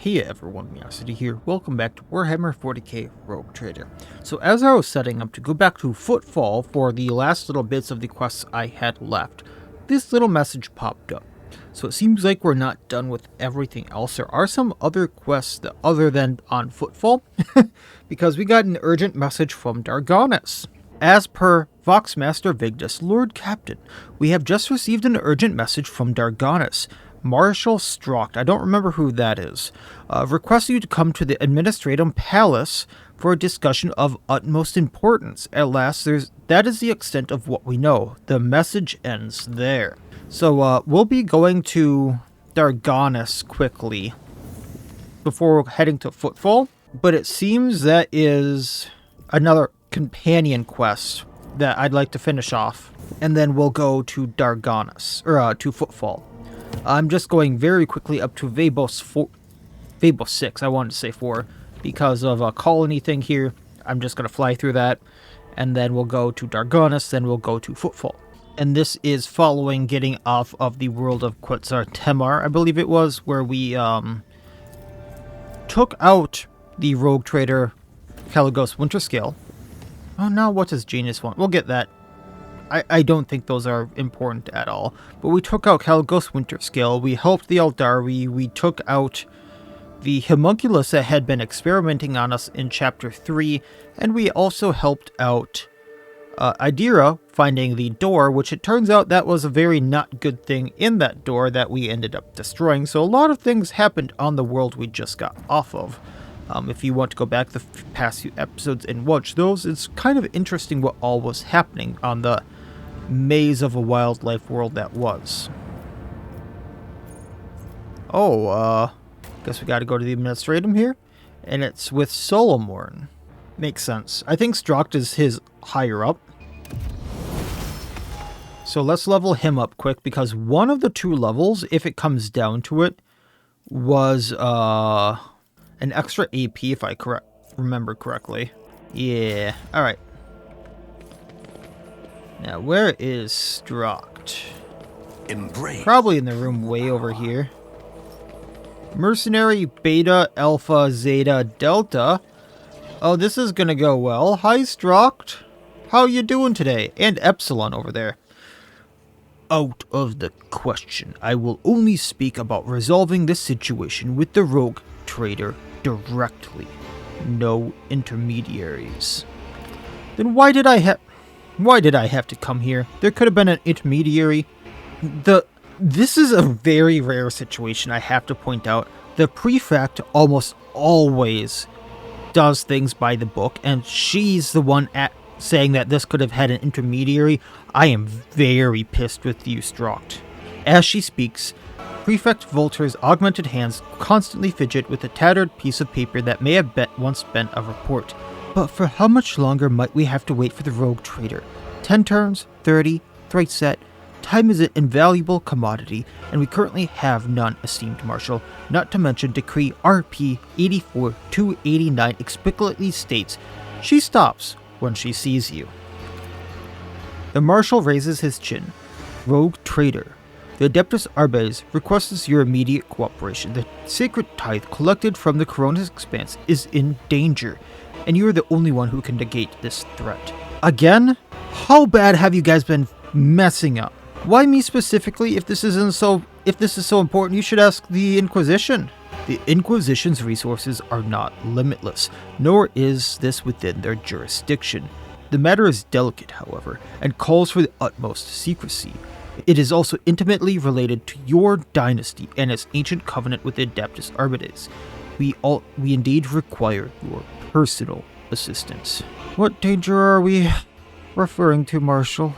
Hey everyone, Miacidae here. Welcome back to Warhammer 40k Rogue Trader. So as I was setting up to go back to Footfall for the last little bits of the quests I had left, this little message popped up. So it seems like we're not done with everything else. There are some other quests other than on Footfall, because we got an urgent message from Dargonus. As per Voxmaster Vigdus, Lord Captain, we have just received an urgent message from Dargonus. Marshal Strocht, I don't remember who that is, requests you to come to the Administratum Palace for a discussion of utmost importance. At last, that is the extent of what we know. The message ends there. So we'll be going to Dargonus quickly before heading to Footfall, but it seems that is another companion quest that I'd like to finish off, and then we'll go to Dargonus, or to Footfall. I'm just going very quickly up to Vabos 6, I wanted to say 4, because of a colony thing here. I'm just going to fly through that, and then we'll go to Dargonus, then we'll go to Footfall. And this is following getting off of the world of Quetzar Temar, I believe it was, where we took out the rogue trader Caligos Winterscale. Oh, now what does Genius want? We'll get that. I don't think those are important at all. But we took out Caligos Winterscale, we helped the Eldari, we took out the homunculus that had been experimenting on us in Chapter 3, and we also helped out Idira finding the door, which it turns out that was a very not good thing in that door that we ended up destroying. So a lot of things happened on the world we just got off of. If you want to go back the past few episodes and watch those, it's kind of interesting what all was happening on the maze of a wildlife world that was. Oh, guess we gotta go to the Administratum here, and it's with Solomorn. Makes sense. I think Strocht is his higher up. So let's level him up quick, because one of the two levels, if it comes down to it, was an extra AP, if I remember correctly. Yeah, alright. Now, where is Strocht? Embrace. Probably in the room way over here. Mercenary Beta, Alpha, Zeta, Delta. Oh, this is gonna go well. Hi, Strocht. How you doing today? And Epsilon over there. Out of the question. I will only speak about resolving this situation with the rogue trader directly. No intermediaries. Then why did I have to come here? There could have been an intermediary. This is a very rare situation, I have to point out. The prefect almost always does things by the book, and she's the one saying that this could have had an intermediary. I am very pissed with you, Strocht. As she speaks, Prefect Volter's augmented hands constantly fidget with a tattered piece of paper that may have once been a report. But for how much longer might we have to wait for the rogue trader? 10 turns? 30? Thrice set? Time is an invaluable commodity, and we currently have none, esteemed Marshal. Not to mention Decree RP 84-289 explicitly states, she stops when she sees you. The Marshal raises his chin. Rogue trader. The Adeptus Arbites requests your immediate cooperation. The sacred tithe collected from the Koronus Expanse is in danger, and you are the only one who can negate this threat. Again? How bad have you guys been messing up? Why me specifically? If this is so important, you should ask the Inquisition. The Inquisition's resources are not limitless, nor is this within their jurisdiction. The matter is delicate, however, and calls for the utmost secrecy. It is also intimately related to your dynasty and its ancient covenant with the Adeptus Arbites. We indeed require your personal assistance. What danger are we referring to, Marshal?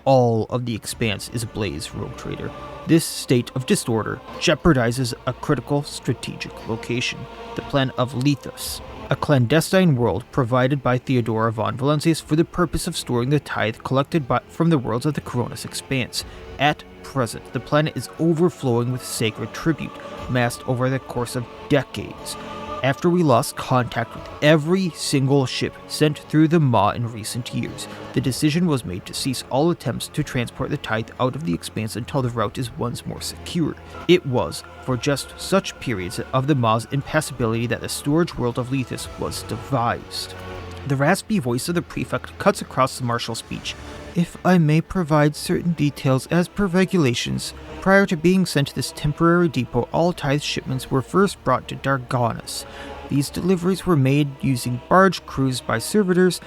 All of the Expanse is ablaze, rogue trader. This state of disorder jeopardizes a critical strategic location, the plan of Leethus, a clandestine world provided by Theodora von Valencius for the purpose of storing the tithe collected from the worlds of the Koronus Expanse. At present, the planet is overflowing with sacred tribute, massed over the course of decades. After we lost contact with every single ship sent through the Maw in recent years, the decision was made to cease all attempts to transport the Tithe out of the Expanse until the route is once more secure. It was for just such periods of the Maw's impassibility that the storage world of Leethus was devised. The raspy voice of the prefect cuts across the martial speech. If I may provide certain details as per regulations, prior to being sent to this temporary depot, all Tithe shipments were first brought to Dargonus. These deliveries were made using barge crews by servitors,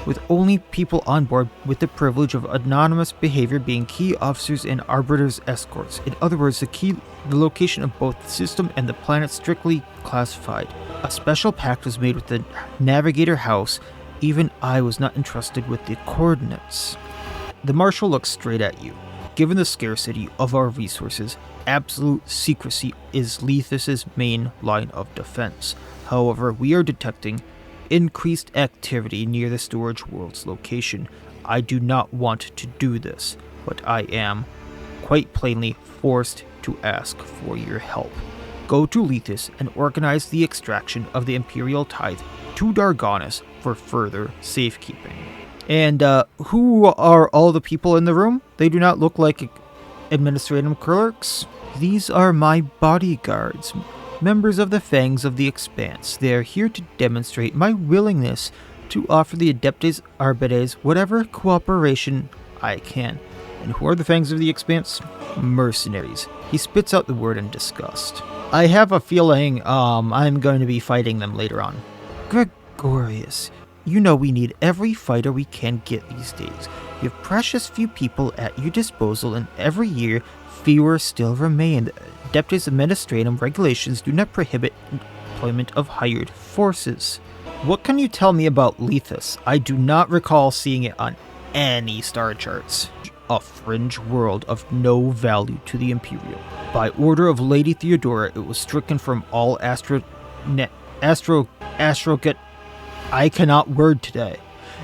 with only people on board with the privilege of anonymous behavior being key officers and arbiters' escorts. In other words, the location of both the system and the planet strictly classified. A special pact was made with the Navigator House. Even I was not entrusted with the coordinates. The Marshal looks straight at you. Given the scarcity of our resources, absolute secrecy is Leethus' main line of defense. However, we are detecting increased activity near the storage world's location. I do not want to do this, but I am, quite plainly, forced to ask for your help. Go to Leethus and organize the extraction of the Imperial Tithe to Dargonus for further safekeeping. And who are all the people in the room? They do not look like Administratum clerks. These are my bodyguards, members of the Fangs of the Expanse. They are here to demonstrate my willingness to offer the Adeptes Arbites whatever cooperation I can. And who are the Fangs of the Expanse? Mercenaries. He spits out the word in disgust. I have a feeling I'm going to be fighting them later on. Gregorius, you know we need every fighter we can get these days. You have precious few people at your disposal, and every year fewer still remain. The Adeptus Administratum regulations do not prohibit employment of hired forces. What can you tell me about Leethus? I do not recall seeing it on any star charts. A fringe world of no value to the Imperium. By order of Lady Theodora, it was stricken from all I cannot word today.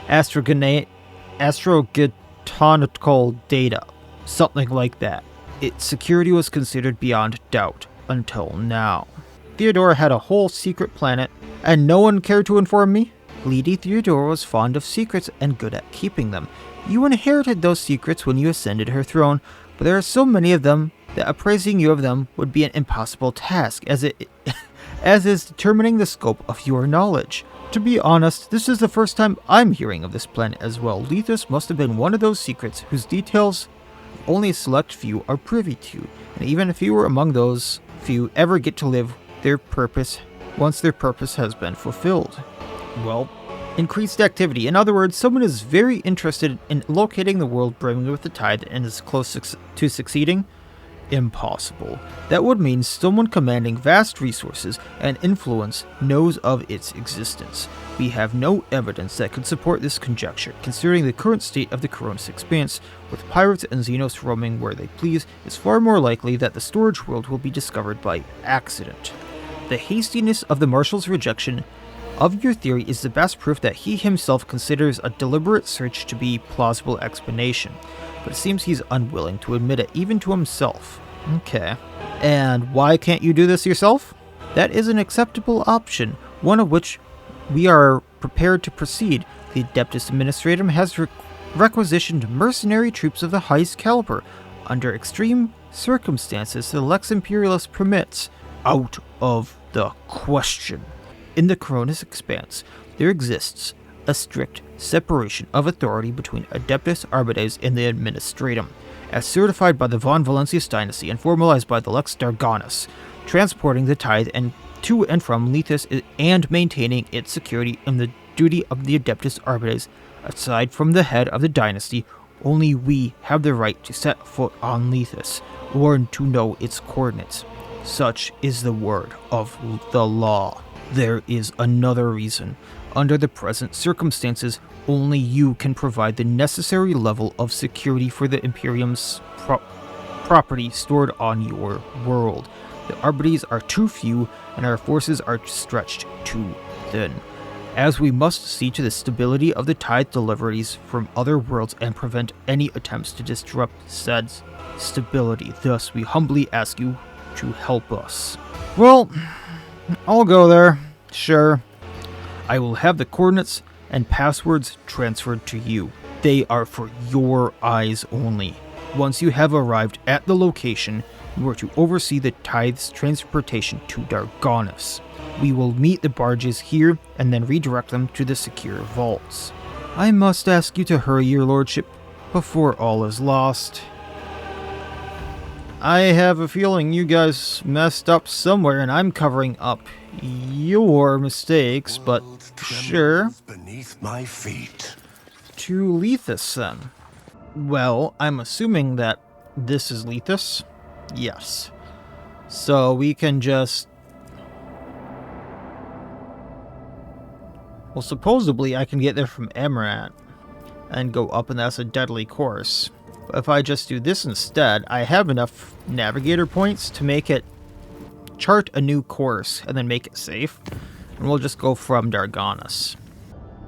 Astrogetonical data. Something like that. Its security was considered beyond doubt until now. Theodora had a whole secret planet, and no one cared to inform me? Lady Theodora was fond of secrets and good at keeping them. You inherited those secrets when you ascended her throne, but there are so many of them that appraising you of them would be an impossible task, as is determining the scope of your knowledge. To be honest, this is the first time I'm hearing of this planet as well. Leethus must have been one of those secrets whose details only a select few are privy to, and even if you were among those few ever get to live their purpose once their purpose has been fulfilled. Well, increased activity. In other words, someone is very interested in locating the world brimming with the Tithe and is close to succeeding. Impossible. That would mean someone commanding vast resources and influence knows of its existence. We have no evidence that could support this conjecture, considering the current state of the Koronus Expanse, with pirates and Xenos roaming where they please. It's far more likely that the storage world will be discovered by accident. The hastiness of the Marshal's rejection of your theory is the best proof that he himself considers a deliberate search to be plausible explanation, but it seems he's unwilling to admit it even to himself. Okay. And why can't you do this yourself? That is an acceptable option, one of which we are prepared to proceed. The Adeptus Administratum has requisitioned mercenary troops of the highest caliber. Under extreme circumstances, the Lex Imperialis permits. Out of the question. In the Koronus Expanse, there exists a strict separation of authority between Adeptus Arbites and the Administratum, as certified by the Von Valentius dynasty and formalized by the Lex Dargonus, transporting the Tithe to and from Leethus and maintaining its security and the duty of the Adeptus Arbites. Aside from the head of the dynasty, only we have the right to set foot on Leethus, or to know its coordinates. Such is the word of the law. There is another reason. Under the present circumstances, only you can provide the necessary level of security for the Imperium's property stored on your world. The Arbites are too few, and our forces are stretched too thin. As we must see to the stability of the Tithe deliveries from other worlds and prevent any attempts to disrupt said stability. Thus, we humbly ask you to help us. Well, I'll go there. Sure. I will have the coordinates and passwords transferred to you. They are for your eyes only. Once you have arrived at the location, you are to oversee the Tithes transportation to Dargonus. We will meet the barges here and then redirect them to the secure vaults. I must ask you to hurry, your lordship, before all is lost. I have a feeling you guys messed up somewhere and I'm covering up your mistakes, but sure. Beneath my feet. To Leethus then. Well, I'm assuming that this is Leethus. Yes. So we can just... Well, supposedly I can get there from Amaranth and go up, and that's a deadly course. But if I just do this instead, I have enough navigator points to make it chart a new course and then make it safe. And we'll just go from Dargonus.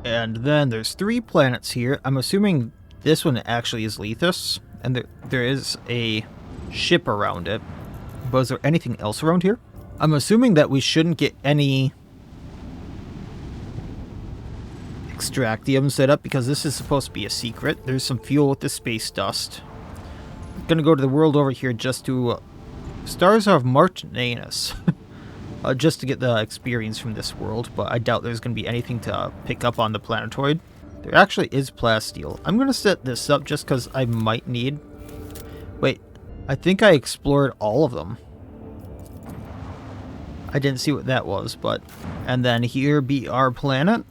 And then there's 3 planets here. I'm assuming this one actually is Leethus, and there is a ship around it. But is there anything else around here? I'm assuming that we shouldn't get any extractium set up because this is supposed to be a secret. There's some fuel with the space dust. I'm gonna go to the world over here just to Stars of Martinanus. Just to get the experience from this world, but I doubt there's going to be anything to pick up on the planetoid. There actually is plasteel. I'm going to set this up just because I might need... Wait, I think I explored all of them. I didn't see what that was, but... And then here be our planet.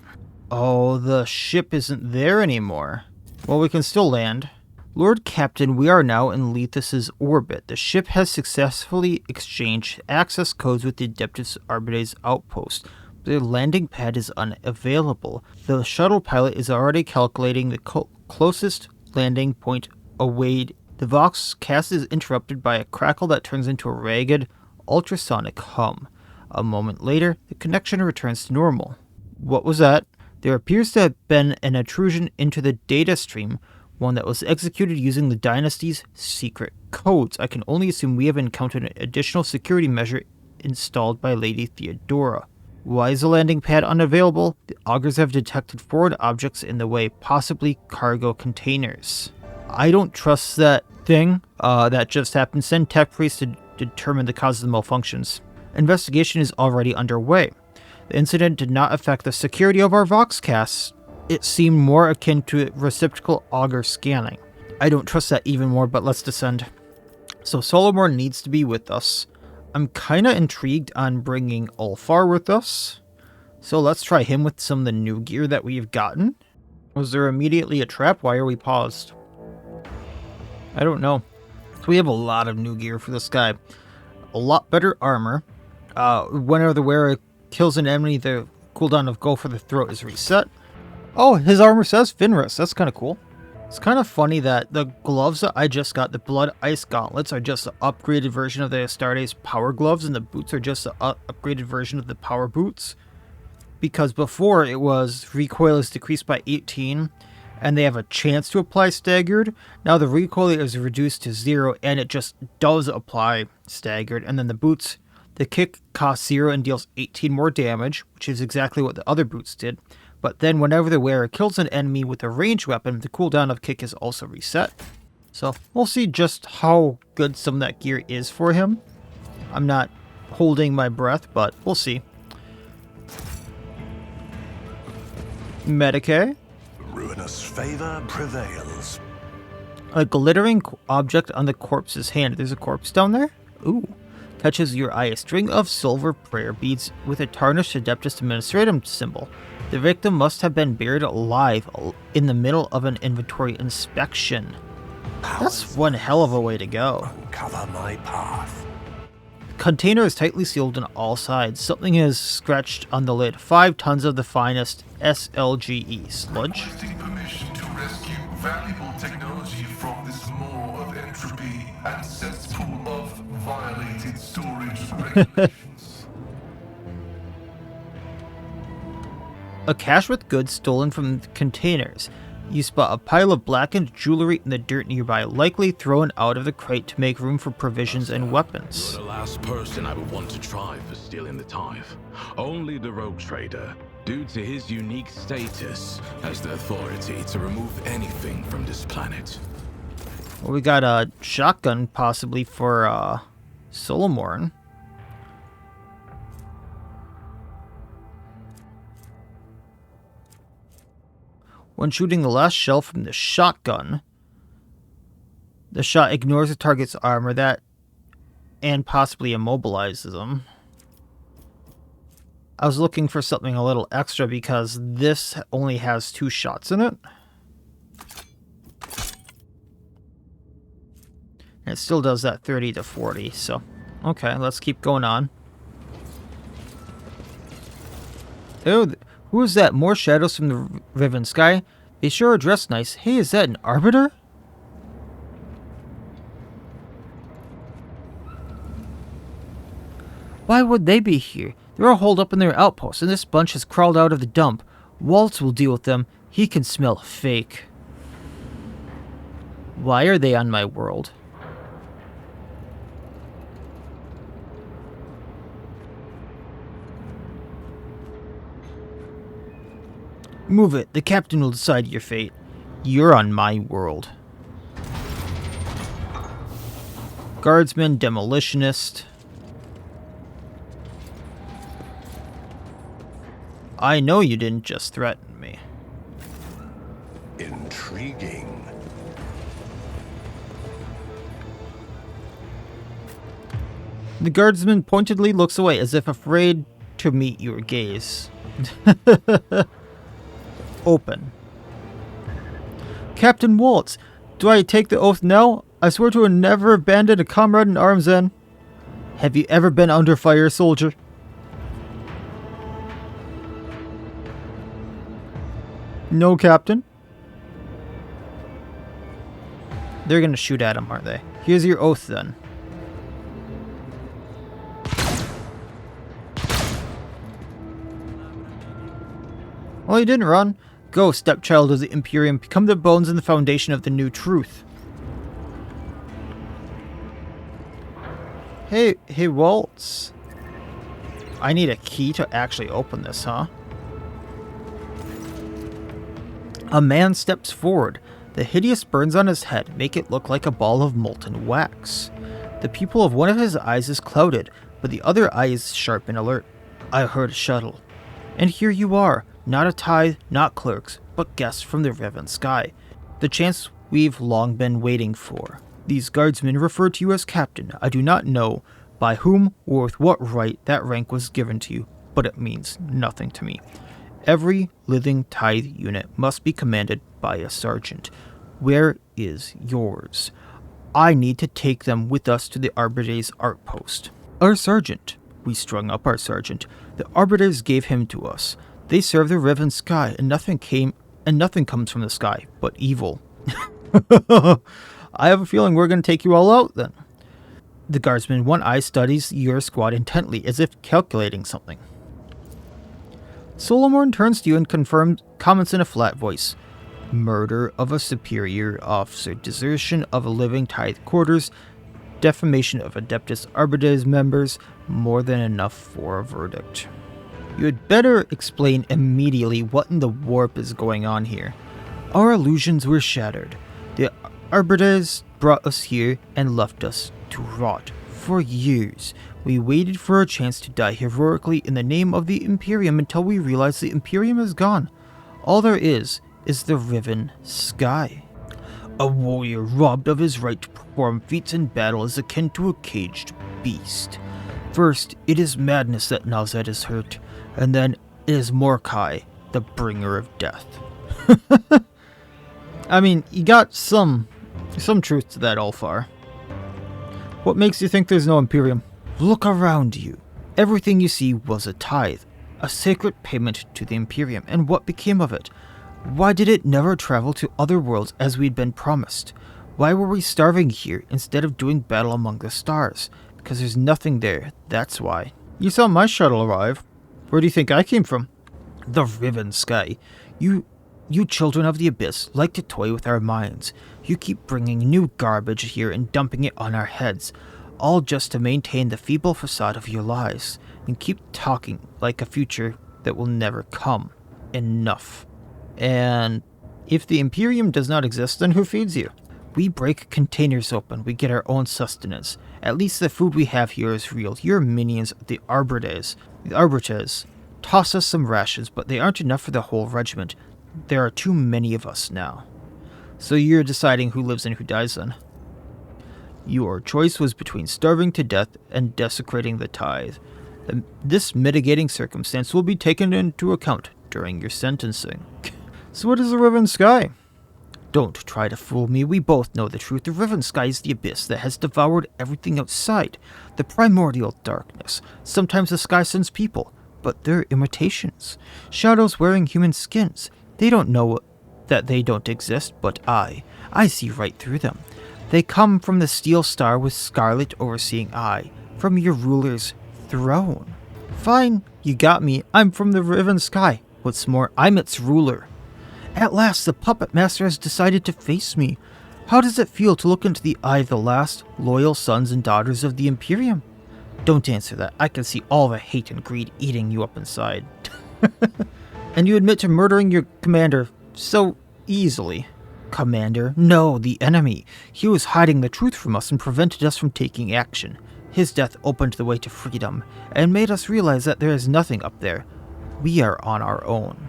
Oh, the ship isn't there anymore. Well, we can still land. Lord Captain, we are now in Leethus's orbit. The ship has successfully exchanged access codes with the Adeptus Arbites outpost. The landing pad is unavailable. The shuttle pilot is already calculating the closest landing point away. The Vox cast is interrupted by a crackle that turns into a ragged, ultrasonic hum. A moment later, the connection returns to normal. What was that? There appears to have been an intrusion into the data stream, one that was executed using the Dynasty's secret codes. I can only assume we have encountered an additional security measure installed by Lady Theodora. Why is the landing pad unavailable? The augurs have detected foreign objects in the way, possibly cargo containers. I don't trust that thing that just happened. Send tech priests to determine the cause of the malfunctions. Investigation is already underway. The incident did not affect the security of our Voxcasts. It seemed more akin to reciprocal auger scanning. I don't trust that even more, but let's descend. So Solomor needs to be with us. I'm kinda intrigued on bringing Ulfar with us. So let's try him with some of the new gear that we've gotten. Was there immediately a trap? Why are we paused? I don't know. So we have a lot of new gear for this guy. A lot better armor. Whenever the wearer kills an enemy, the cooldown of Go for the Throat is reset. Oh, his armor says Finris. That's kind of cool. It's kind of funny that the gloves that I just got, the Blood Ice Gauntlets, are just an upgraded version of the Astartes Power Gloves, and the boots are just an upgraded version of the Power Boots. Because before it was recoil is decreased by 18, and they have a chance to apply staggered. Now the recoil is reduced to 0, and it just does apply staggered. And then the boots, the kick costs 0 and deals 18 more damage, which is exactly what the other boots did. But then whenever the wearer kills an enemy with a ranged weapon, the cooldown of kick is also reset. So we'll see just how good some of that gear is for him. I'm not holding my breath, but we'll see. Medicae. Ruinous favor prevails. A glittering object on the corpse's hand. There's a corpse down there? Ooh. Catches your eye. A string of silver prayer beads with a tarnished Adeptus Administratum symbol. The victim must have been buried alive in the middle of an inventory inspection. That's one hell of a way to go. Uncover my path. Container is tightly sealed on all sides. Something is scratched on the lid. 5 tons of the finest SLGE sludge. Requesting permission to rescue valuable technology from this maw of entropy and cesspool of violated storage regulations. A cache with goods stolen from containers. You spot a pile of blackened jewelry in the dirt nearby, likely thrown out of the crate to make room for provisions and weapons. You're the last person I would want to try for stealing the tithe. Only the rogue trader, due to his unique status, has the authority to remove anything from this planet. Well, we got a shotgun possibly for Solomorn. When shooting the last shell from the shotgun, the shot ignores the target's armor and possibly immobilizes them. I was looking for something a little extra because this only has 2 shots in it. And it still does that 30 to 40, so okay, let's keep going on. Oh, who is that? More shadows from the riven sky? They sure are dressed nice. Hey, is that an Arbiter? Why would they be here? They're all holed up in their outpost, and this bunch has crawled out of the dump. Waltz will deal with them. He can smell fake. Why are they on my world? Move it. The captain will decide your fate. You're on my world. Guardsman, demolitionist. I know you didn't just threaten me. Intriguing. The guardsman pointedly looks away as if afraid to meet your gaze. Open. Captain Waltz, do I take the oath now? I swear to never abandon a comrade in arms then. Have you ever been under fire, soldier? No, Captain. They're gonna shoot at him, aren't they? Here's your oath then. Well, you didn't run. Go, stepchild of the Imperium. Become the bones and the foundation of the new truth. Hey, Waltz. I need a key to actually open this, huh? A man steps forward. The hideous burns on his head make it look like a ball of molten wax. The pupil of one of his eyes is clouded, but the other eye is sharp and alert. I heard a shuttle. And here you are. Not a tithe, not clerks, but guests from the riven sky. The chance we've long been waiting for. These guardsmen refer to you as captain. I do not know by whom or with what right that rank was given to you, but it means nothing to me. Every living tithe unit must be commanded by a sergeant. Where is yours? I need to take them with us to the Arbites outpost. Our sergeant. We strung up our sergeant. The Arbites gave him to us. They serve the riven sky, and nothing comes from the sky but evil. I have a feeling we're going to take you all out then. The guardsman, one eye studies your squad intently, as if calculating something. Solomorn turns to you and comments in a flat voice. Murder of a superior officer, desertion of a living tithe quarters, defamation of Adeptus Arbites members, more than enough for a verdict. You had better explain immediately what in the warp is going on here. Our illusions were shattered. The Arbites brought us here and left us to rot. For years, we waited for a chance to die heroically in the name of the Imperium until we realized the Imperium is gone. All there is the riven sky. A warrior robbed of his right to perform feats in battle is akin to a caged beast. First, it is madness that Nazet is hurt, and then it is Mordecai, the bringer of death. I mean, you got some truth to that all far. What makes you think there's no Imperium? Look around you. Everything you see was a tithe, a sacred payment to the Imperium, and what became of it? Why did it never travel to other worlds as we'd been promised? Why were we starving here instead of doing battle among the stars? Because there's nothing there, that's why. You saw my shuttle arrive. Where do you think I came from? The riven sky. You You children of the Abyss like to toy with our minds. You keep bringing new garbage here and dumping it on our heads, all just to maintain the feeble facade of your lies, and keep talking like a future that will never come. Enough. And if the Imperium does not exist, then who feeds you? We break containers open, we get our own sustenance. At least the food we have here is real. Your minions, the Arbites, toss us some rations, but they aren't enough for the whole regiment. There are too many of us now. So you're deciding who lives and who dies then. Your choice was between starving to death and desecrating the tithe. This mitigating circumstance will be taken into account during your sentencing. So what is the Riven Sky? Don't try to fool me, we both know the truth. The Riven Sky is the abyss that has devoured everything outside. The primordial darkness. Sometimes the sky sends people, but they're imitations. Shadows wearing human skins. They don't know that they don't exist, but I see right through them. They come from the steel star with scarlet overseeing eye, from your ruler's throne. Fine, you got me. I'm from the Riven Sky. What's more, I'm its ruler. At last, the puppet master has decided to face me. How does it feel to look into the eye of the last loyal sons and daughters of the Imperium? Don't answer that. I can see all the hate and greed eating you up inside. And you admit to murdering your commander so easily. Commander? No, the enemy. He was hiding the truth from us and prevented us from taking action. His death opened the way to freedom and made us realize that there is nothing up there. We are on our own.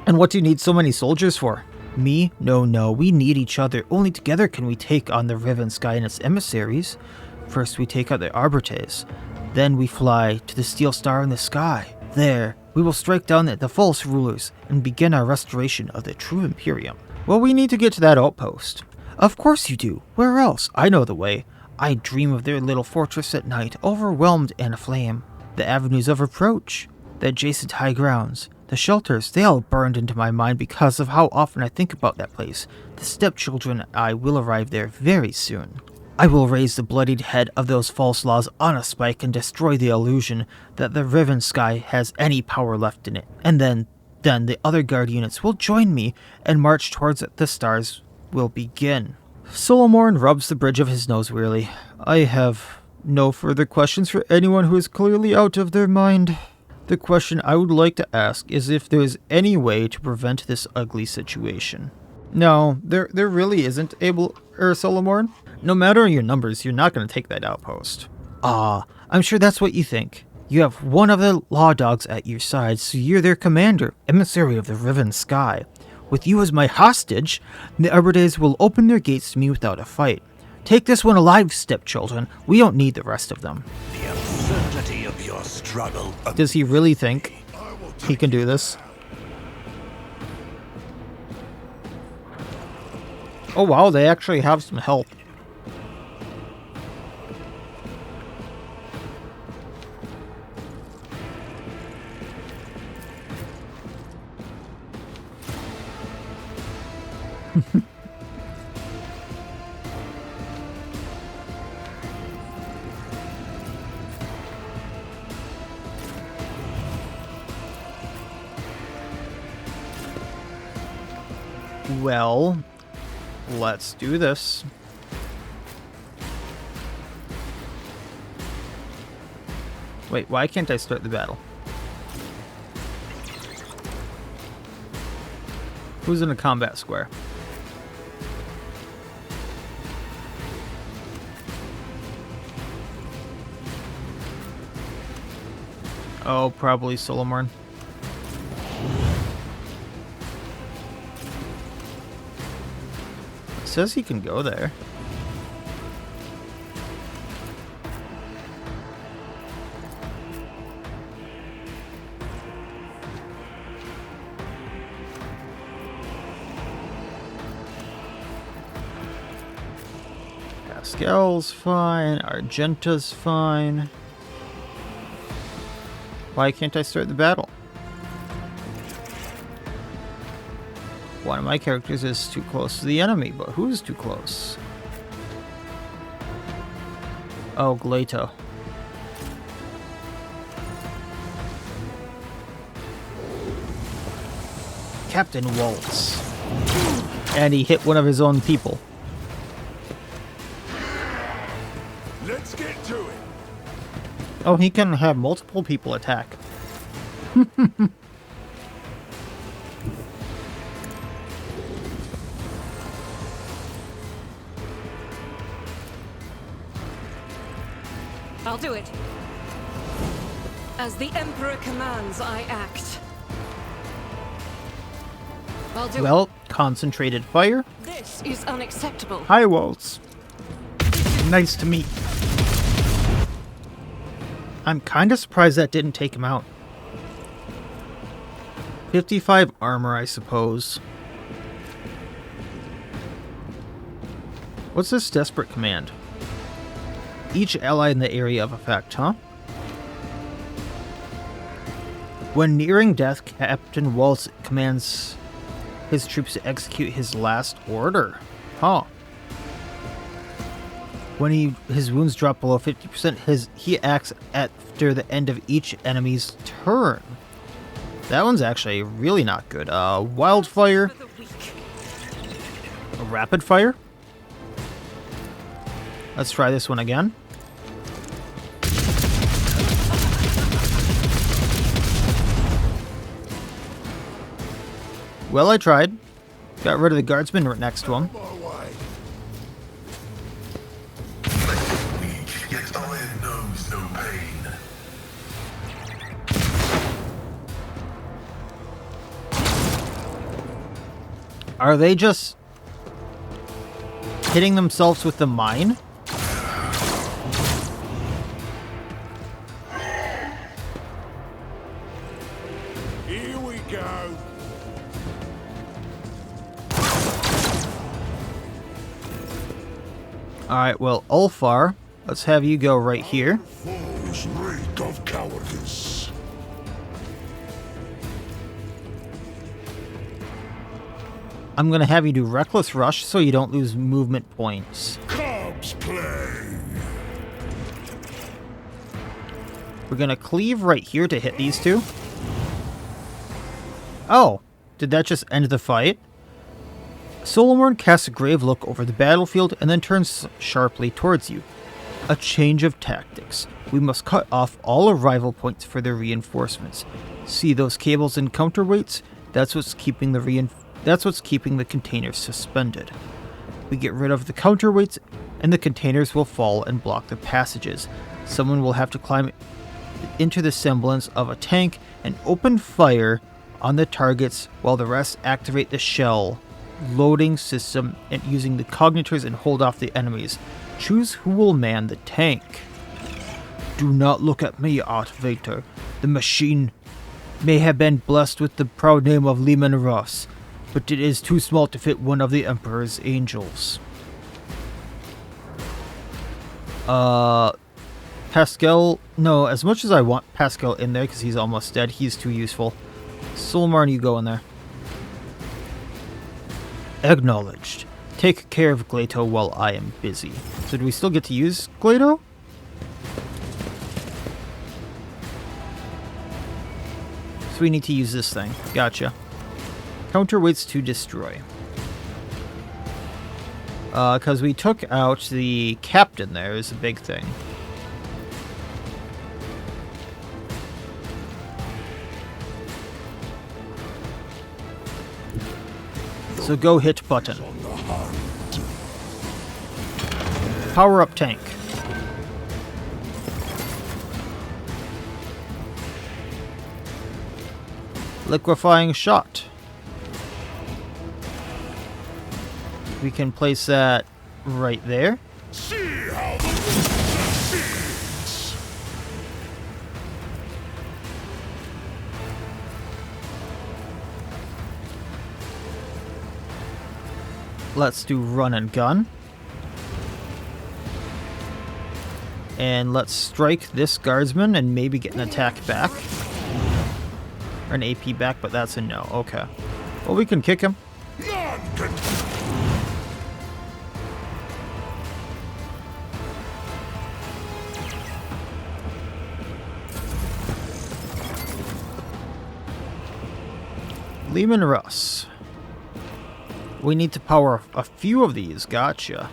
And what do you need so many soldiers for? Me? No, we need each other. Only together can we take on the Riven Sky and its emissaries. First we take out the Arbites. Then we fly to the steel star in the sky. There, we will strike down the false rulers and begin our restoration of the true Imperium. Well, we need to get to that outpost. Of course you do. Where else? I know the way. I dream of their little fortress at night, overwhelmed and aflame. The avenues of approach, the adjacent high grounds, the shelters, they all burned into my mind because of how often I think about that place. The stepchildren and I will arrive there very soon. I will raise the bloodied head of those false laws on a spike and destroy the illusion that the Riven Sky has any power left in it. And then the other guard units will join me and march towards it. The stars will begin. Solomorn rubs the bridge of his nose wearily. I have no further questions for anyone who is clearly out of their mind. The question I would like to ask is if there is any way to prevent this ugly situation. No, there really isn't, Solomorn. No matter your numbers, you're not going to take that outpost. I'm sure that's what you think. You have one of the law dogs at your side, so you're their commander, emissary of the Riven Sky. With you as my hostage, the Arbites will open their gates to me without a fight. Take this one alive, stepchildren. We don't need the rest of them. The absurdity of your struggle. Does he really think he can do this? Oh wow, they actually have some help. Well, let's do this. Wait, why can't I start the battle? Who's in a combat square? Oh, probably Solomorn. It says he can go there. Pascal's fine, Argenta's fine. Why can't I start the battle? One of my characters is too close to the enemy, but who's too close? Oh, Gleito. Captain Waltz. And he hit one of his own people. Let's get to it. Oh, he can have multiple people attack. I'll do it. As the Emperor commands, I act. I'll do Well, concentrated fire. it. This is unacceptable. Hi, Waltz. Nice to meet you. I'm kind of surprised that didn't take him out. 55 armor, I suppose. What's this desperate command? Each ally in the area of effect, huh? When nearing death, Captain Waltz commands his troops to execute his last order. Huh. When his wounds drop below 50%, he acts after the end of each enemy's turn. That one's actually really not good. Wildfire. For the weak. A rapid fire. Let's try this one again. Well, I tried. Got rid of the guardsman next to him. Weak, yet iron knows no pain. Are they just hitting themselves with the mine? Here we go. Alright, well, Ulfar, let's have you go right here. Foes reek of cowardice. I'm going to have you do Reckless Rush so you don't lose movement points. Cubs play. We're going to cleave right here to hit these two. Oh, did that just end the fight? Solomon casts a grave look over the battlefield and then turns sharply towards you. A change of tactics. We must cut off all arrival points for their reinforcements. See those cables and counterweights? That's what's keeping the containers suspended. We get rid of the counterweights and the containers will fall and block the passages. Someone will have to climb into the semblance of a tank and open fire on the targets while the rest activate the shell loading system and using the cognitors and hold off the enemies. Choose who will man the tank. Do not look at me, Art Vader. The machine may have been blessed with the proud name of Lehman Russ, but it is too small to fit one of the Emperor's angels. Pascal, no, as much as I want Pascal in there because he's almost dead, he's too useful. Solmarn, you go in there. Acknowledged. Take care of Glato while I am busy. So do we still get to use Glato? So we need to use this thing. Gotcha. Counterweights to destroy. Because we took out the captain there is a big thing. So go hit button. Power up tank. Liquefying shot. We can place that right there. See how the succeeds. Let's do run and gun. And let's strike this guardsman and maybe get an attack back. Or an AP back, but that's a no. Okay. Well, we can kick him. None can. Lehman Russ. We need to power a few of these. Gotcha.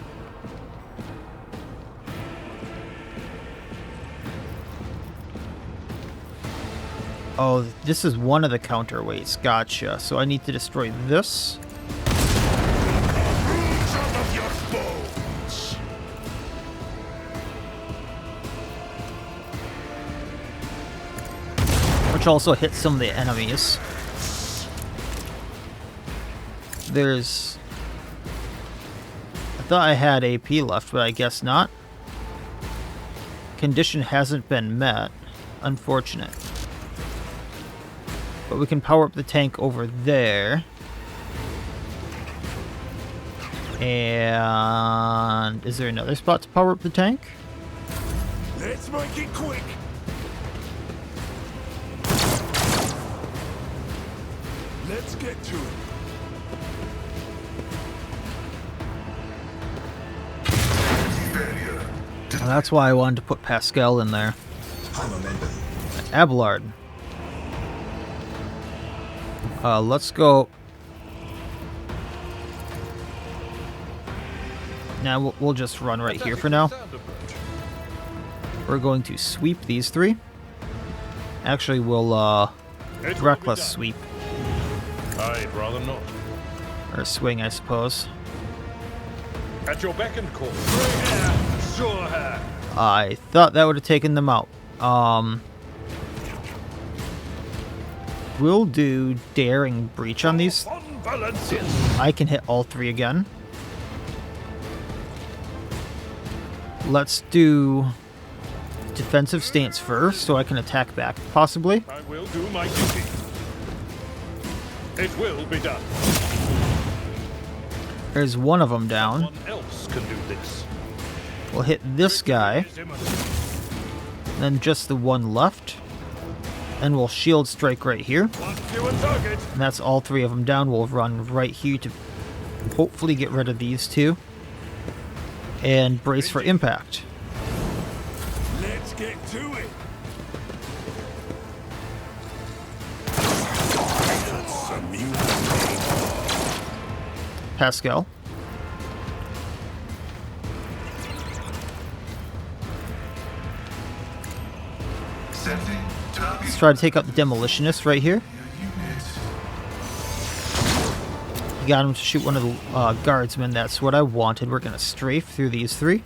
Oh, this is one of the counterweights. Gotcha. So I need to destroy this. Out of your bones. Which also hits some of the enemies. There's... I thought I had AP left, but I guess not. Condition hasn't been met. Unfortunate. But we can power up the tank over there. And... is there another spot to power up the tank? Let's make it quick. Let's get to it. And that's why I wanted to put Pascal in there. Abelard. Let's go. Now we'll just run right here for now. We're going to sweep these three. Actually, we'll reckless sweep. I'd rather not. Or swing, I suppose. At your beck and call. Sure have. I thought that would have taken them out. We'll do Daring Breach on these. I can hit all three again. Let's do Defensive Stance first, so I can attack back, possibly. I will do my duty. It will be done. There's one of them down. Someone else can do this. We'll hit this guy, Is imminent. then just the one left. And we'll Shield Strike right here. One fewer target. And that's all three of them down. We'll run right here to hopefully get rid of these two. And brace for impact. Let's get to it. Pascal. Let's try to take out the Demolitionist right here. Got him to shoot one of the guardsmen. That's what I wanted. We're going to strafe through these three.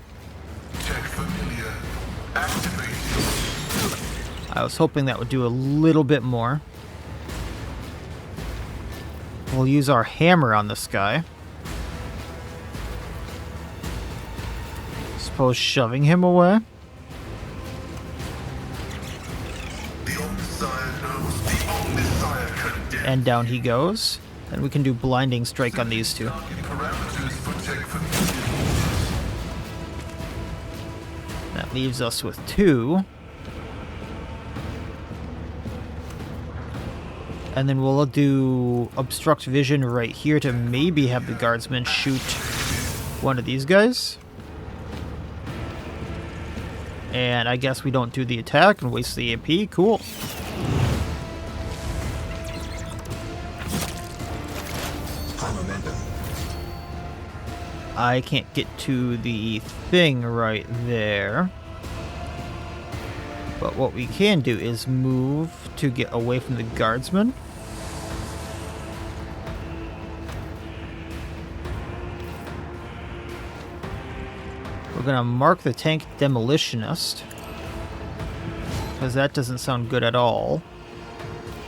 I was hoping that would do a little bit more. We'll use our hammer on this guy. Suppose shoving him away. And down he goes. And we can do Blinding Strike on these two. That leaves us with two. And then we'll do Obstruct Vision right here to maybe have the guardsmen shoot one of these guys. And I guess we don't do the attack and waste the AP. Cool. I can't get to the thing right there. But what we can do is move to get away from the guardsmen. We're gonna mark the tank demolitionist, because that doesn't sound good at all.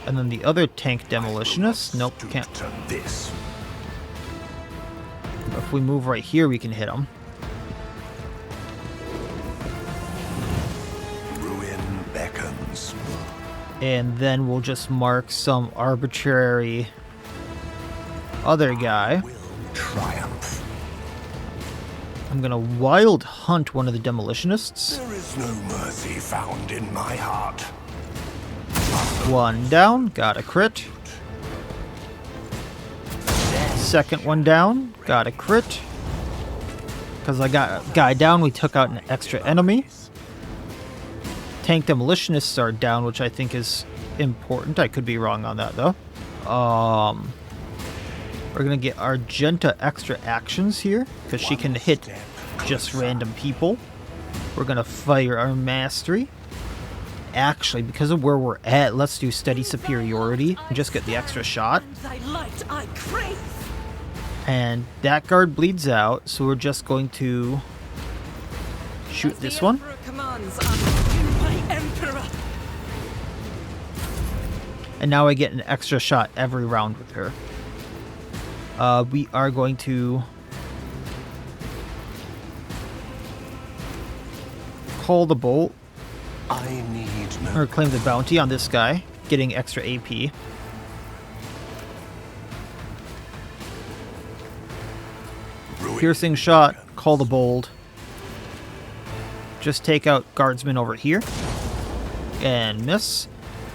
And then the other tank demolitionist, nope, can't. If we move right here, we can hit him. Ruin beckons. And then we'll just mark some arbitrary other guy. Will triumph. I'm gonna wild hunt one of the demolitionists. There is no mercy found in my heart. One down, got a crit. Second one down, got a crit. Because I got a guy down, we took out an extra enemy. Tank demolitionists are down, which I think is important. I could be wrong on that though. We're gonna get Argenta extra actions here, because she can hit just random people. We're gonna fire our mastery. Actually, because of where we're at, let's do steady superiority and just get the extra shot. And that guard bleeds out, so we're just going to shoot this one. And now I get an extra shot every round with her. We are going to call the bolt. I need Or claim the bounty on this guy, getting extra AP. Piercing shot, call the bold. Just take out guardsmen over here. And miss.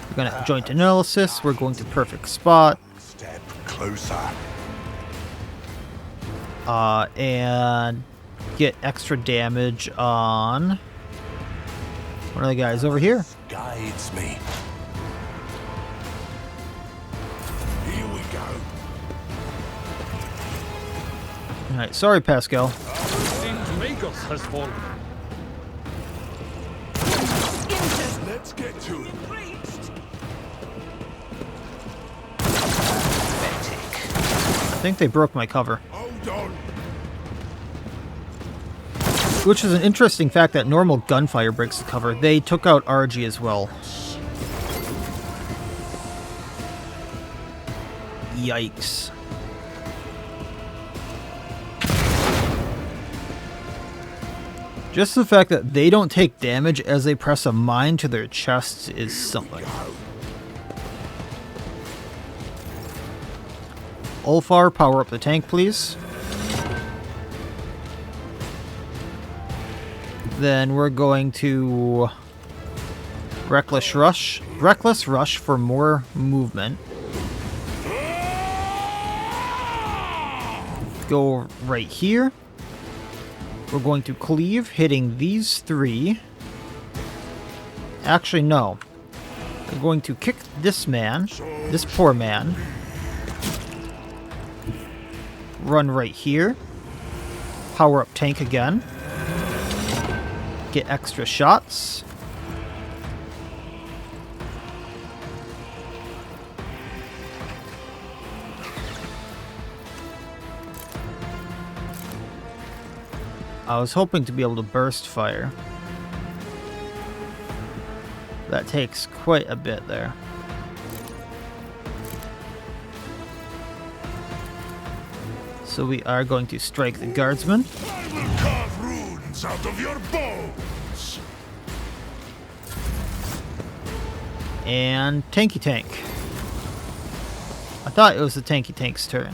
We're going to joint analysis. We're going to perfect spot. step closer. And get extra damage on one of the guys over here. Guides me. Here we go. Alright, sorry, Pascal. Seems Magos has fallen. Let's get to it. I think they broke my cover. Hold on. Which is an interesting fact that normal gunfire breaks the cover. They took out RG as well. Yikes. Just the fact that they don't take damage as they press a mine to their chests is something. Ulfar, power up the tank, please. Then we're going to Reckless Rush for more movement. Go right here. We're going to cleave, hitting these three. Actually, no. We're going to kick this man, this poor man. Run right here. Power up tank again. Get extra shots. I was hoping to be able to burst fire. That takes quite a bit there. So we are going to strike the guardsman. I will carve runes out of your bones. And tanky tank. I thought it was the tanky tank's turn.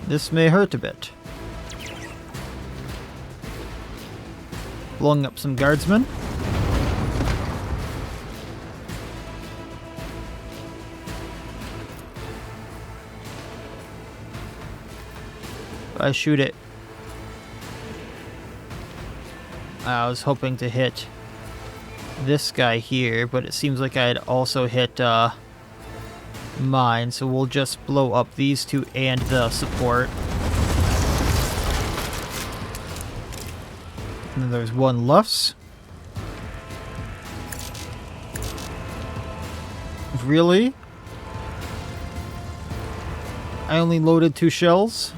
This may hurt a bit. Blowing up some guardsmen. If I shoot it, I was hoping to hit this guy here, but it seems like I had also hit mine, so we'll just blow up these two and the support. And then there's one left. Really? I only loaded 2 shells?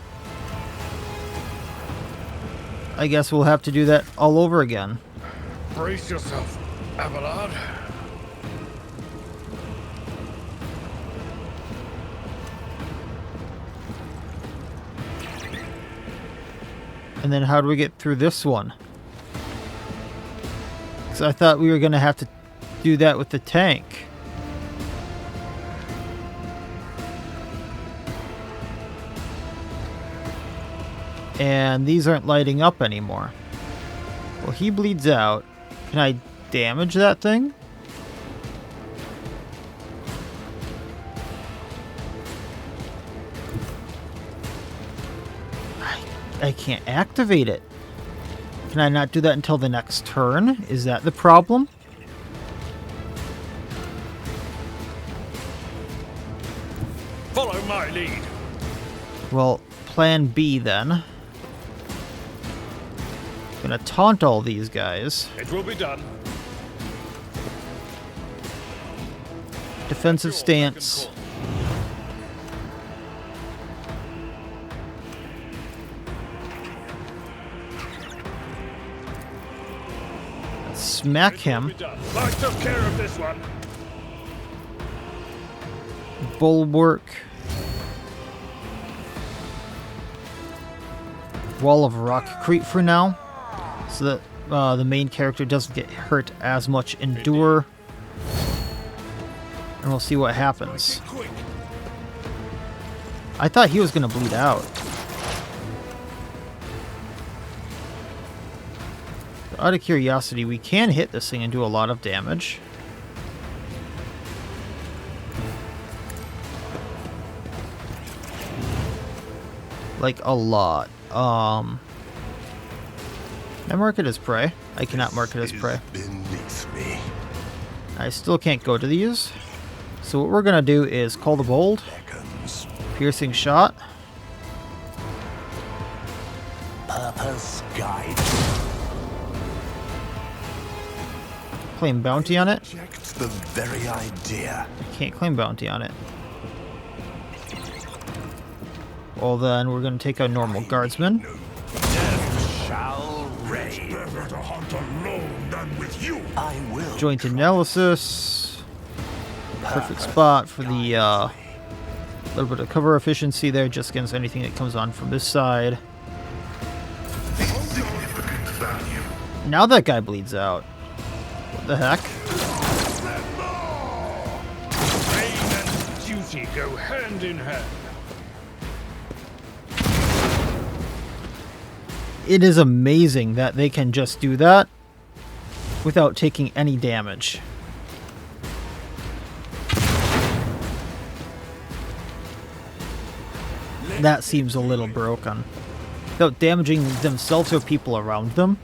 I guess we'll have to do that all over again. Brace yourself, Abelard. And then how do we get through this one? Because I thought we were going to have to do that with the tank. And these aren't lighting up anymore. Well, he bleeds out. Can I damage that thing? I can't activate it. Can I not do that until the next turn? Is that the problem? Follow my lead. Well, plan B then. Gonna taunt all these guys. It will be done. Defensive stance. Smack him. I took care of this one. Bulwark. Wall of rock creep for now, so that the main character doesn't get hurt as much. Endure. And we'll see what happens. I thought he was going to bleed out. Out of curiosity, we can hit this thing and do a lot of damage. Like, a lot. Can I mark it as prey? I cannot mark it as prey. Beneath me. I still can't go to these. So what we're going to do is call the bold. Beckons. Piercing shot. Purpose guide. Claim bounty on it. Reject the very idea. I can't claim bounty on it. Well then, we're going to take a normal guardsman. Death shall reign. Better to hunt alone than with you. I will. Joint analysis. Perfect spot for the little bit of cover efficiency there, just against anything that comes on from this side. Significant value. Now that guy bleeds out. What the heck? Pain and duty go hand in hand. It is amazing that they can just do that without taking any damage. That seems a little broken. Without damaging themselves or people around them.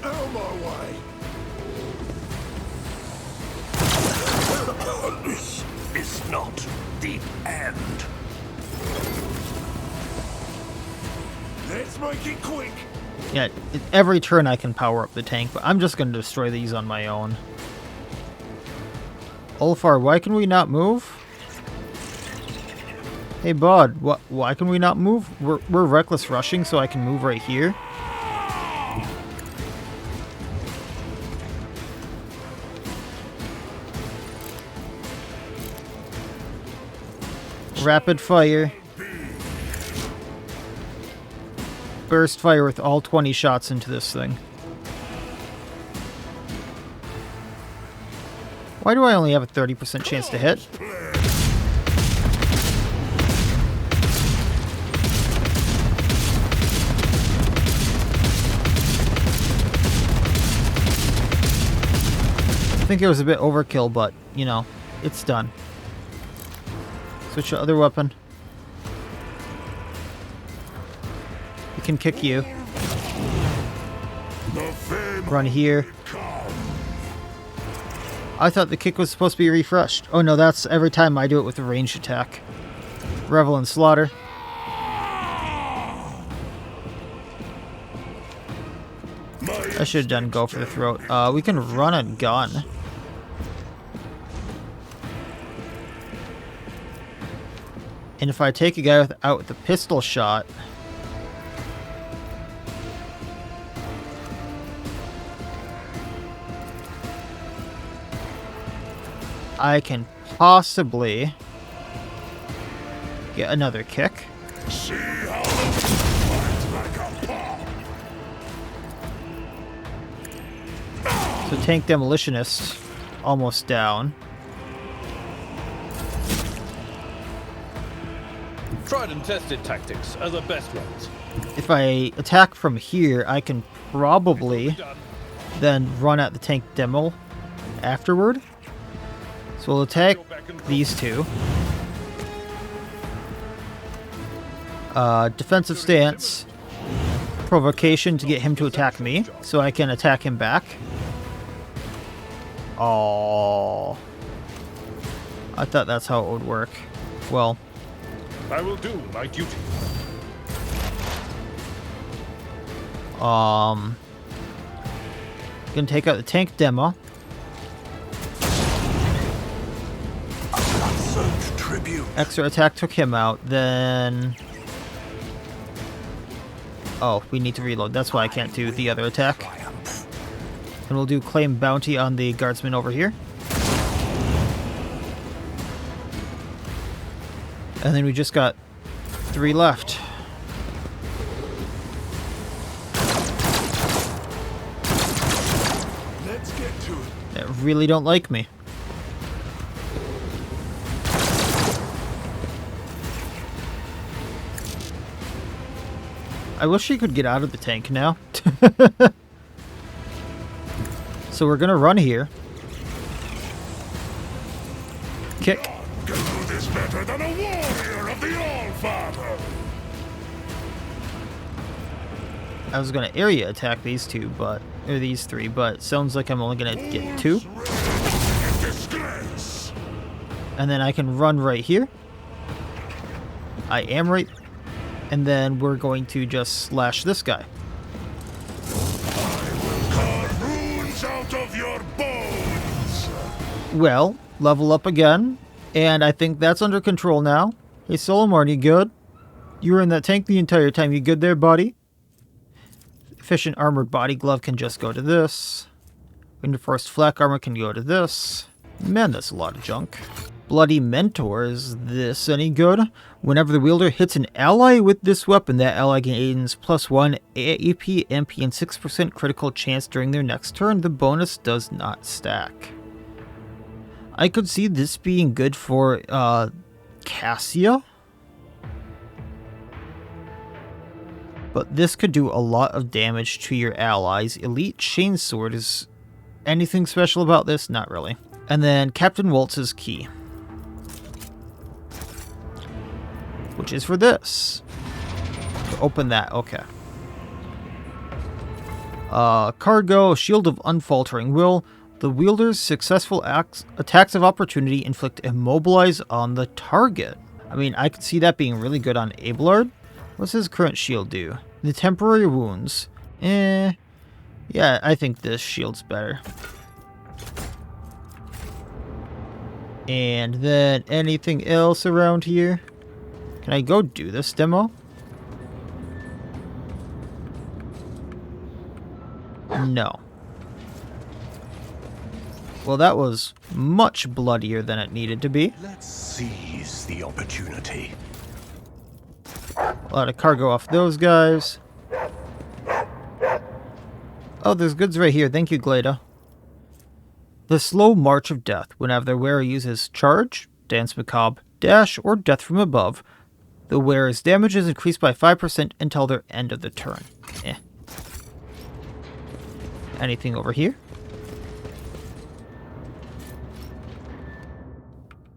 Out of my way. This is not the end. Let's make it quick. Yeah, every turn I can power up the tank, but I'm just going to destroy these on my own. Ulfar, why can we not move? Hey, bud, why can we not move? We're reckless rushing, so I can move right here. Rapid fire. Burst fire with all 20 shots into this thing. Why do I only have a 30% chance to hit? I think it was a bit overkill, but, you know, it's done. Switch to other weapon. We can kick you. Run here. I thought the kick was supposed to be refreshed. Oh no, that's every time I do it with a ranged attack. Revel and Slaughter. I should have done go for the throat. We can run a gun. And if I take a guy out with a pistol shot, I can possibly get another kick. See how fight like a paw. So tank demolitionist almost down. Tried and tested tactics are the best ones. If I attack from here, I can probably then run at the tank demo afterward. So we'll attack these two. Defensive stance. provocation to get him to attack me, so I can attack him back. Oh, I thought that's how it would work. Well, I will do my duty. Gonna take out the tank demo. Extra attack took him out, then... Oh, we need to reload. That's why I can't do the other attack. And we'll do claim bounty on the guardsman over here. And then we just got 3 left. Let's get to it. They really don't like me. I wish he could get out of the tank now. So we're gonna run here. Kick. Can do this better than a warrior of the All-Father. I was gonna area attack these two, but or these 3, but it sounds like I'm only gonna get 2. Disgrace. And then I can run right here. I am right. And then we're going to just slash this guy. Carve runes out of your bones. Well, level up again. And I think that's under control now. Hey, Solomon, you good? You were in that tank the entire time. You good there, buddy? Efficient armored body glove can just go to this. Reinforced flak armor can go to this. Man, that's a lot of junk. Bloody Mentor, is this any good? Whenever the wielder hits an ally with this weapon, that ally gains +1 AP, MP, and 6% critical chance during their next turn. The bonus does not stack. I could see this being good for Cassia. But this could do a lot of damage to your allies. Elite Chainsword is anything special about this? Not really. And then Captain Waltz's key, which is for this. To open that, okay. Cargo, Shield of Unfaltering Will. The wielder's successful attacks of opportunity inflict immobilize on the target. I mean, I could see that being really good on Abelard. What's his current shield do? The temporary wounds. Yeah, I think this shield's better. And then anything else around here? Can I go do this demo? No. Well, that was much bloodier than it needed to be. Let's seize the opportunity. A lot of cargo off those guys. Oh, there's goods right here. Thank you, Glada. The Slow March of Death. Whenever the wearer uses Charge, Dance Macabre, Dash, or Death from Above, the wearer's damage is increased by 5% until their end of the turn. Anything over here?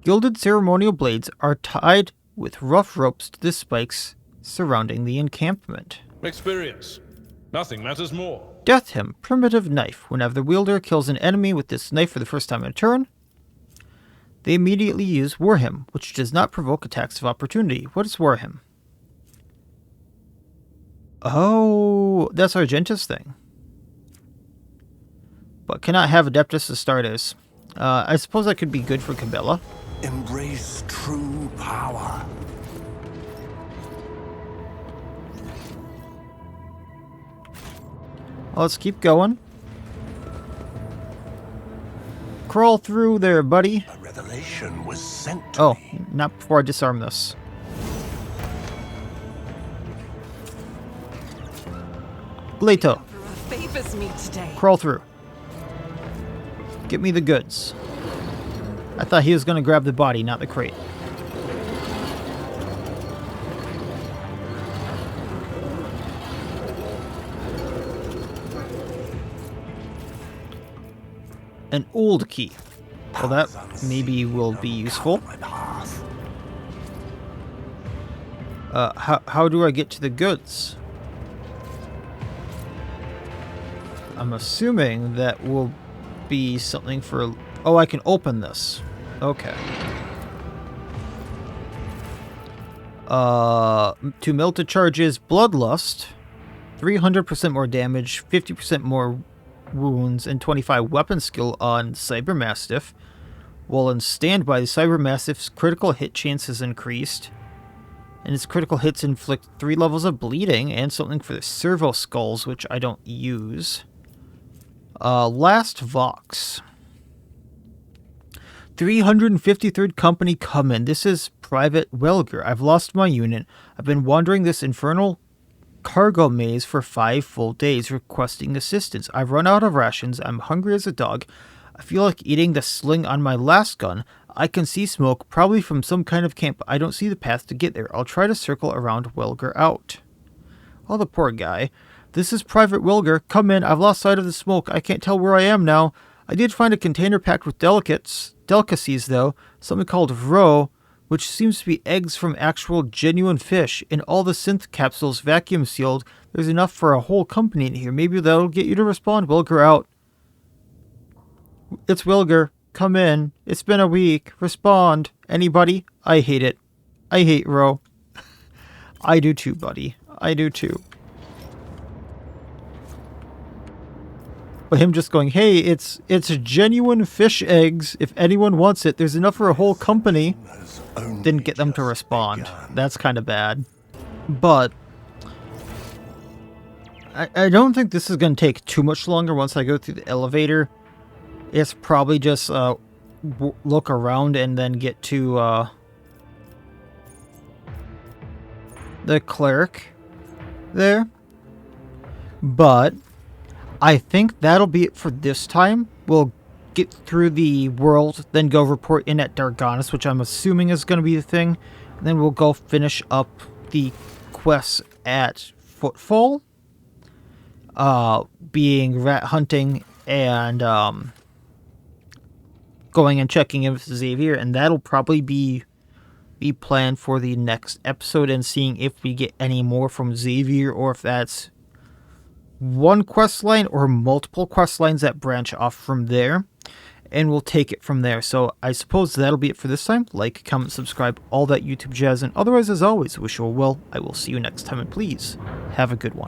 Gilded ceremonial blades are tied with rough ropes to the spikes surrounding the encampment. Experience. Nothing matters more. Death Hymn, Primitive Knife. Whenever the wielder kills an enemy with this knife for the first time in a turn, they immediately use War Hymn, which does not provoke attacks of opportunity. What is War Hymn? Oh, that's Argentus thing. But cannot have Adeptus Astartes. I suppose that could be good for Cabela. Embrace true power. Well, let's keep going. Crawl through there, buddy. A revelation was sent to me. Not before I disarm this. Leto, Favors me today. crawl through. Get me the goods. I thought he was going to grab the body, not the crate. An old key. Well, that maybe will be useful. How do I get to the goods? I'm assuming that will be something for... Oh, I can open this. Okay. To Melted charges Bloodlust, 300% more damage, 50% more wounds, and 25 weapon skill on Cybermastiff. While in Standby, the Cybermastiff's critical hit chance is increased, and its critical hits inflict 3 levels of bleeding, and something for the Servo Skulls, which I don't use. Last Vox. 353rd Company come in. This is Private Welger. I've lost my unit. I've been wandering this infernal cargo maze for 5 full days, requesting assistance. I've run out of rations. I'm hungry as a dog. I feel like eating the sling on my last gun. I can see smoke, probably from some kind of camp. I don't see the path to get there. I'll try to circle around Welger out. Oh, the poor guy. This is Private Welger. Come in. I've lost sight of the smoke. I can't tell where I am now. I did find a container packed with delicacies, though. Something called roe, which seems to be eggs from actual genuine fish. In all the synth capsules vacuum sealed, there's enough for a whole company in here. Maybe that'll get you to respond. Welger out. It's Welger. Come in. It's been a week. Respond. Anybody? I hate it. I hate roe. I do too, buddy. I do too. But him just going, hey, it's genuine fish eggs. If anyone wants it, there's enough for a whole company. Didn't get them to respond. That's kind of bad. But I don't think this is going to take too much longer once I go through the elevator. It's probably just look around and then get to the cleric there. But I think that'll be it for this time. We'll get through the world, then go report in at Darganis, which I'm assuming is going to be the thing. And then we'll go finish up the quests at Footfall, being rat hunting and going and checking in with Xavier, and that'll probably be planned for the next episode, and seeing if we get any more from Xavier, or if that's one quest line or multiple quest lines that branch off from there, and we'll take it from there. So I suppose that'll be it for this time. Like, comment, subscribe, all that YouTube jazz, and otherwise, as always, wish you all well. I will see you next time, and please have a good one.